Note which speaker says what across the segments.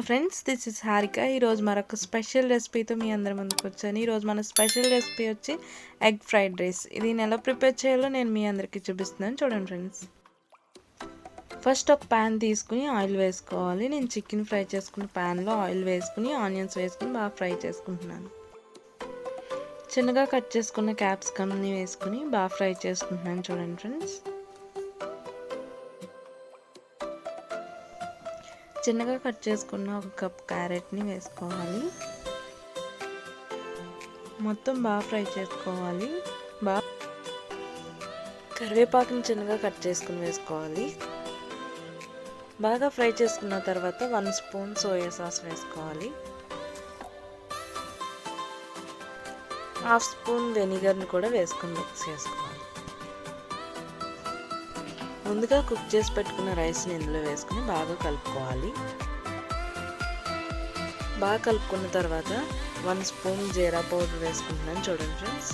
Speaker 1: Friends, this is Harika. ఈరోజు మరొక special రెసిపీతో మీ అందరి ముందుకు వచ్చాను. ఈరోజు మన స్పెషల్ రెసిపీ వచ్చి ఎగ్ ఫ్రైడ్ రైస్. ఇది ఎలా ప్రిపేర్ చేయాలో నేను మీ అందరికీ చూపిస్తున్నాను, చూడండి ఫ్రెండ్స్. ఫస్ట్ ఒక ప్యాన్ తీసుకుని ఆయిల్ వేసుకోవాలి. నేను చికెన్ ఫ్రై చేసుకున్న ప్యాన్లో ఆయిల్ వేసుకుని ఆనియన్స్ వేసుకుని బాగా ఫ్రై చేసుకుంటున్నాను. చిన్నగా కట్ చేసుకున్న క్యాప్సికమ్ని వేసుకుని బాగా ఫ్రై చేసుకుంటున్నాను, చూడండి ఫ్రెండ్స్. చిన్నగా కట్ చేసుకున్న ఒక కప్ క్యారెట్ని వేసుకోవాలి. మొత్తం బాగా ఫ్రై చేసుకోవాలి. కరివేపాకుని చిన్నగా కట్ చేసుకుని వేసుకోవాలి. బాగా ఫ్రై చేసుకున్న తర్వాత 1 స్పూన్ సోయా సాస్ వేసుకోవాలి. 1/2 స్పూన్ వెనిగర్ని కూడా వేసుకొని మిక్స్ చేసుకోవాలి. ముందుగా కుక్ చేసి పెట్టుకున్న రైస్ని ఇందులో వేసుకుని బాగా కలుపుకోవాలి. బాగా కలుపుకున్న తర్వాత 1 స్పూన్ జీరా పౌడర్ వేసుకుంటున్నాను, చూడండి ఫ్రెండ్స్.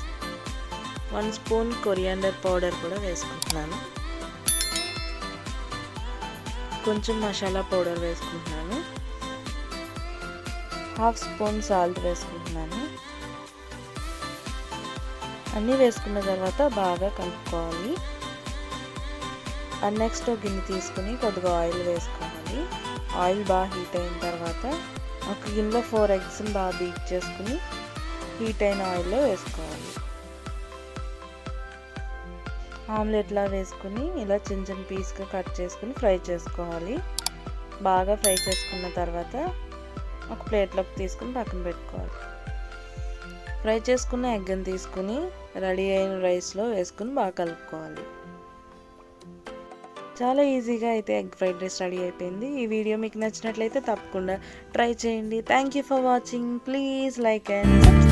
Speaker 1: 1 స్పూన్ కొరియాండర్ పౌడర్ కూడా వేసుకుంటున్నాను. కొంచెం మసాలా పౌడర్ వేసుకుంటున్నాను. 1/2 స్పూన్ సాల్ట్ వేసుకుంటున్నాను. అన్నీ వేసుకున్న తర్వాత బాగా కలుపుకోవాలి. నెక్స్ట్ ఒక గిన్నె తీసుకుని కొద్దిగా ఆయిల్ వేసుకోవాలి. ఆయిల్ బాగా హీట్ అయిన తర్వాత ఒక గిన్నెలో 4 ఎగ్స్ని బాగా బీట్ చేసుకుని హీట్ అయిన ఆయిల్లో వేసుకోవాలి. ఆమ్లెట్లా వేసుకుని ఇలా చిన్న చిన్న పీస్గా కట్ చేసుకుని ఫ్రై చేసుకోవాలి. బాగా ఫ్రై చేసుకున్న తర్వాత ఒక ప్లేట్లోకి తీసుకుని పక్కన పెట్టుకోవాలి. ఫ్రై చేసుకున్న ఎగ్ని తీసుకుని రెడీ అయిన రైస్లో వేసుకుని బాగా కలుపుకోవాలి. చాలా ఈజీగా అయితే ఎగ్ ఫ్రైడ్ రైస్ రెడీ అయిపోయింది. ఈ వీడియో మీకు నచ్చినట్లయితే తప్పకుండా ట్రై చేయండి. Thank you for watching. Please like and